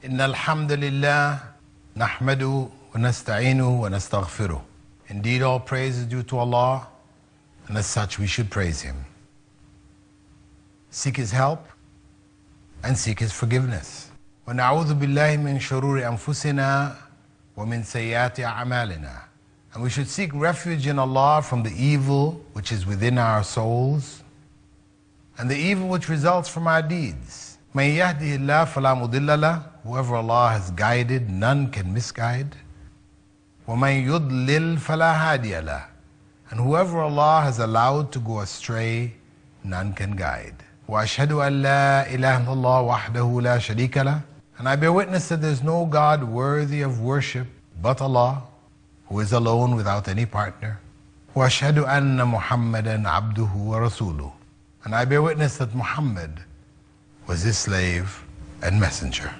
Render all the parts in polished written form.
إن الحمد لله نحمده ونستعينه ونستغفره. Indeed, all praise is due to Allah, and as such we should praise Him. Seek His help and seek His forgiveness. ونعوذ بالله من شرور أنفسنا ومن سيئات أعمالنا. And we should seek refuge in Allah from the evil which is within our souls and the evil which results from our deeds. مَن يَهْدِهِ اللَّهُ فَلَا مُضِلَّ لَهُ. Whoever Allah has guided, none can misguide. وَمَن يُضْلِلْ فَلَا هَادِيَ لَهُ. And whoever Allah has allowed to go astray, none can guide. وَأَشْهَدُ أَن لَا إِلَهَ إِلَّا اللَّهُ وَحْدَهُ لَا شَرِيكَ لَهُ. And I bear witness that there is no God worthy of worship but Allah, who is alone without any partner. وَأَشْهَدُ أَنَّ مُحَمَّدًا عَبْدُهُ وَرَسُولُهُ. And I bear witness that Muhammad was His slave and messenger.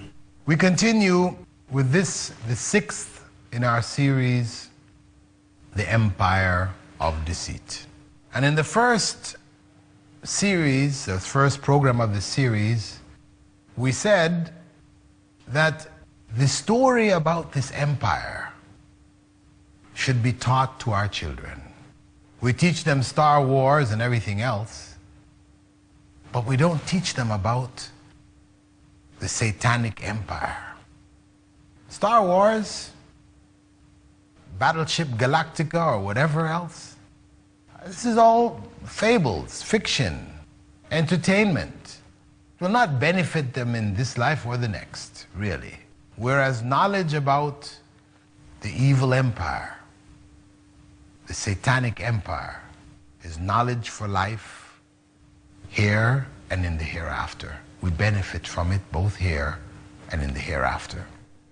We continue with this, the sixth in our series, The Empire of Deceit. And in the first series, the first program of the series, we said that the story about this empire should be taught to our children. We teach them Star Wars and everything else, but we don't teach them about the Satanic Empire. Star Wars, Battleship Galactica, or whatever else, this is all fables, fiction, entertainment. It will not benefit them in this life or the next, really. Whereas knowledge about the evil empire, the Satanic Empire, is knowledge for life, here and in the hereafter. We benefit from it both here and in the hereafter.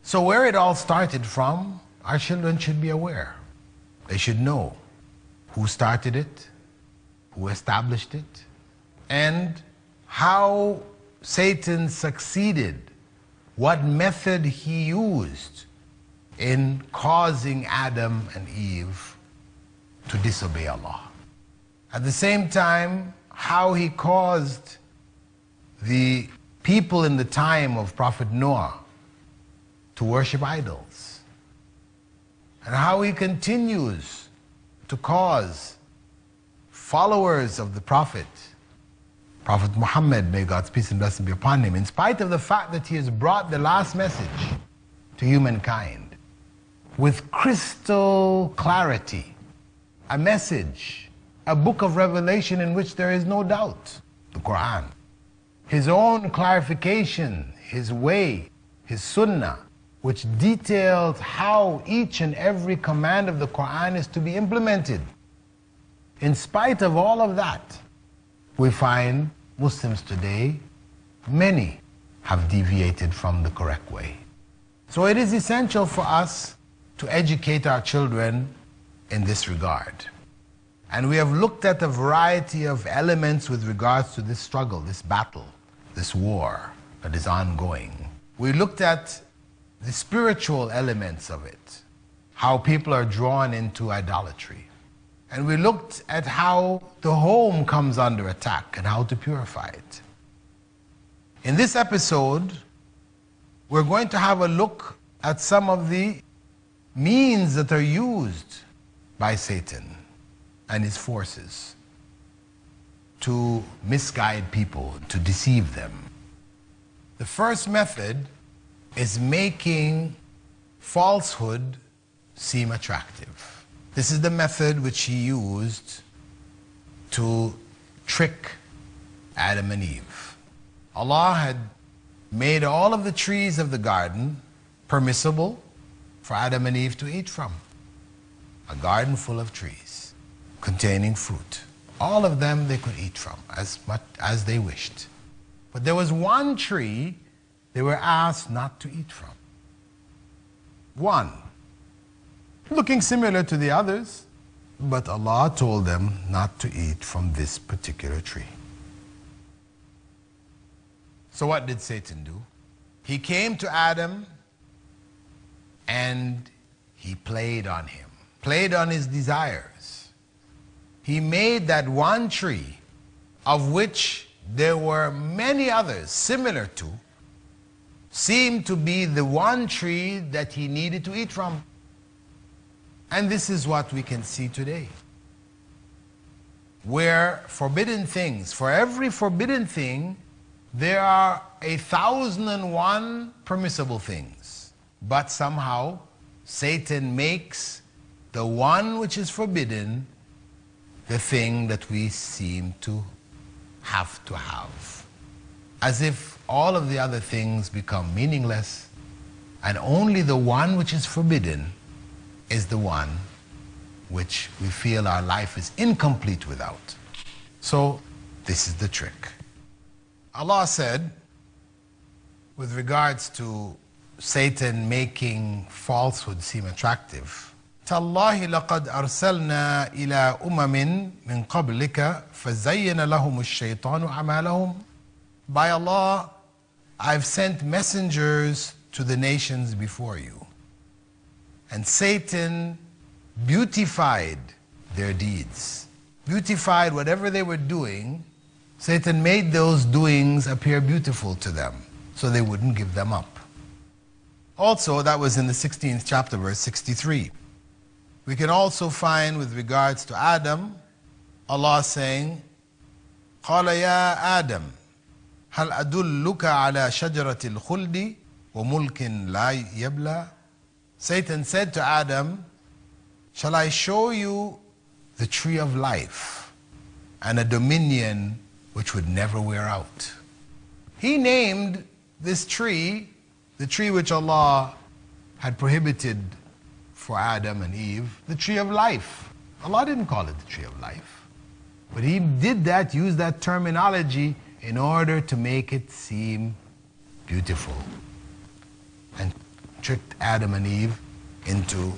So where it all started from, our children should be aware. They should know who started it, who established it, and how Satan succeeded, what method he used in causing Adam and Eve to disobey Allah. At the same time, how he caused the people in the time of Prophet Noah to worship idols, and how he continues to cause followers of the Prophet Muhammad, may God's peace and blessing be upon him, in spite of the fact that he has brought the last message to humankind with crystal clarity, a message, a book of revelation in which there is no doubt, the Quran. His own clarification, his way, his sunnah, which details how each and every command of the Quran is to be implemented. In spite of all of that, we find Muslims today, many have deviated from the correct way. So it is essential for us to educate our children in this regard. And we have looked at a variety of elements with regards to this struggle, this battle, this war that is ongoing. We looked at the spiritual elements of it, how people are drawn into idolatry. And we looked at how the home comes under attack and how to purify it. In this episode, we're going to have a look at some of the means that are used by Satan and his forces to misguide people, to deceive them. The first method is making falsehood seem attractive. This is the method which he used to trick Adam and Eve. Allah had made all of the trees of the garden permissible for Adam and Eve to eat from. A garden full of trees containing fruit. All of them they could eat from as much as they wished. But there was one tree they were asked not to eat from. One, looking similar to the others, but Allah told them not to eat from this particular tree. So what did Satan do? He came to Adam and he played on him, played on his desires. He made that one tree, of which there were many others similar seemed to be the one tree that he needed to eat from. And this is what we can see today, where forbidden things, for every forbidden thing, there are 1,001 permissible things. But somehow, Satan makes the one which is forbidden the thing that we seem to have, as if all of the other things become meaningless, and only the one which is forbidden is the one which we feel our life is incomplete without. So this is the trick. Allah said, with regards to Satan making falsehood seem attractive, تالله لقد أرسلنا إلى أمم من قبلك فزين لهم الشيطان أعمالهم. By Allah, I've sent messengers to the nations before you, and Satan beautified their deeds. Beautified whatever they were doing. Satan made those doings appear beautiful to them, so they wouldn't give them up. Also, that was in the 16th chapter, verse 63. We can also find, with regards to Adam, Allah saying, قال يا آدم هل أدلك على شجرة الخلد وملك لا يبلى. Satan said to Adam, shall I show you the tree of life and a dominion which would never wear out? He named this tree, the tree which Allah had prohibited for Adam and Eve, the tree of life. Allah didn't call it the tree of life, but he did that, used that terminology in order to make it seem beautiful, and tricked Adam and Eve into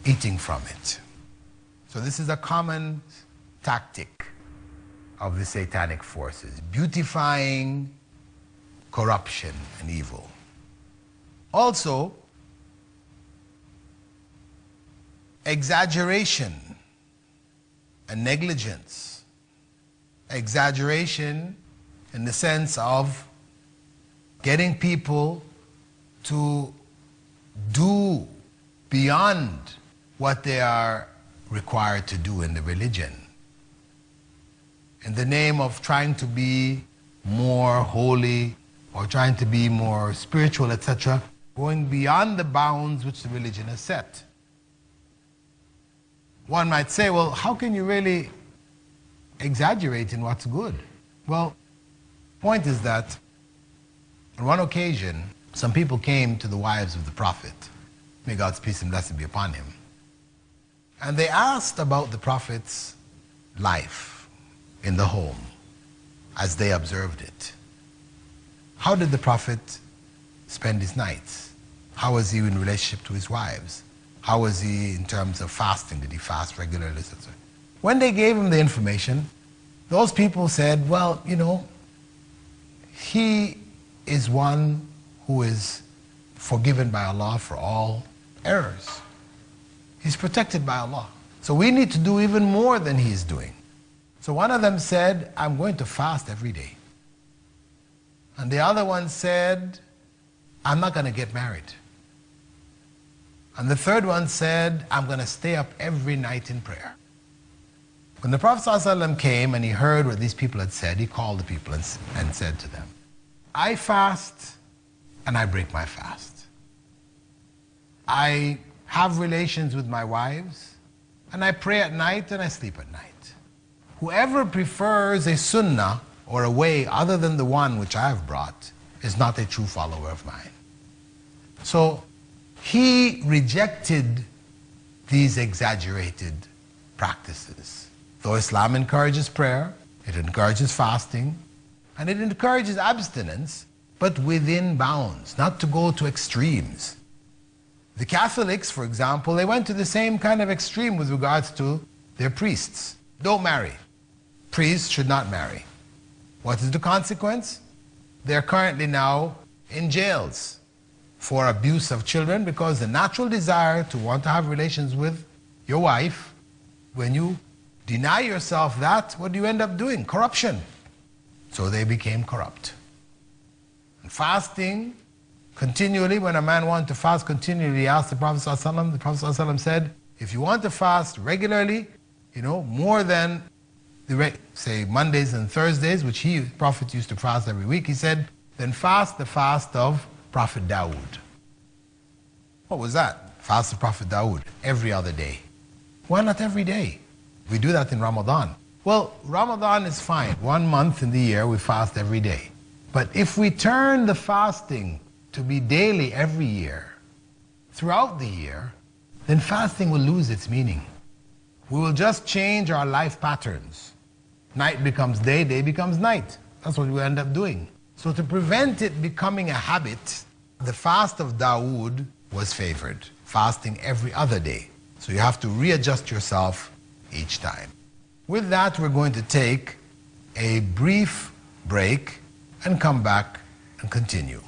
eating from it. So this is a common tactic of the satanic forces, beautifying corruption and evil. Also, exaggeration and negligence. Exaggeration in the sense of getting people to do beyond what they are required to do in the religion, in the name of trying to be more holy or trying to be more spiritual, etc., going beyond the bounds which the religion has set. One might say, well, how can you really exaggerate in what's good? Well, the point is that on one occasion, some people came to the wives of the Prophet, may God's peace and blessing be upon him, and they asked about the Prophet's life in the home as they observed it. How did the Prophet spend his nights? How was he in relationship to his wives? How was he in terms of fasting? Did he fast regularly? When they gave him the information, those people said, well, you know, he is one who is forgiven by Allah for all errors. He's protected by Allah. So we need to do even more than he is doing. So one of them said, I'm going to fast every day. And the other one said, I'm not going to get married. And the third one said, I'm going to stay up every night in prayer. When the Prophet ﷺ came and he heard what these people had said, he called the people and said to them, I fast and I break my fast. I have relations with my wives, and I pray at night and I sleep at night. Whoever prefers a sunnah or a way other than the one which I have brought is not a true follower of mine. So he rejected these exaggerated practices. Though Islam encourages prayer, it encourages fasting, and it encourages abstinence, but within bounds, not to go to extremes. The Catholics, for example, they went to the same kind of extreme with regards to their priests. Don't marry. Priests should not marry. What is the consequence? They're currently now in jails for abuse of children, because the natural desire to want to have relations with your wife, when you deny yourself that, what do you end up doing? Corruption. So they became corrupt. Fasting continually, when a man wanted to fast continually, he asked the Prophet ﷺ, the Prophet ﷺ said, if you want to fast regularly, more than say Mondays and Thursdays, which the Prophet used to fast every week, he said, then fast the fast of Prophet Dawood. What was that? Fast of Prophet Dawood, every other day. Why not every day? We do that in Ramadan. Well, Ramadan is fine. 1 month in the year we fast every day. But if we turn the fasting to be daily every year, throughout the year, then fasting will lose its meaning. We will just change our life patterns. Night becomes day, day becomes night. That's what we end up doing. So to prevent it becoming a habit, the fast of Dawood was favored, fasting every other day. So you have to readjust yourself each time. With that, we're going to take a brief break and come back and continue.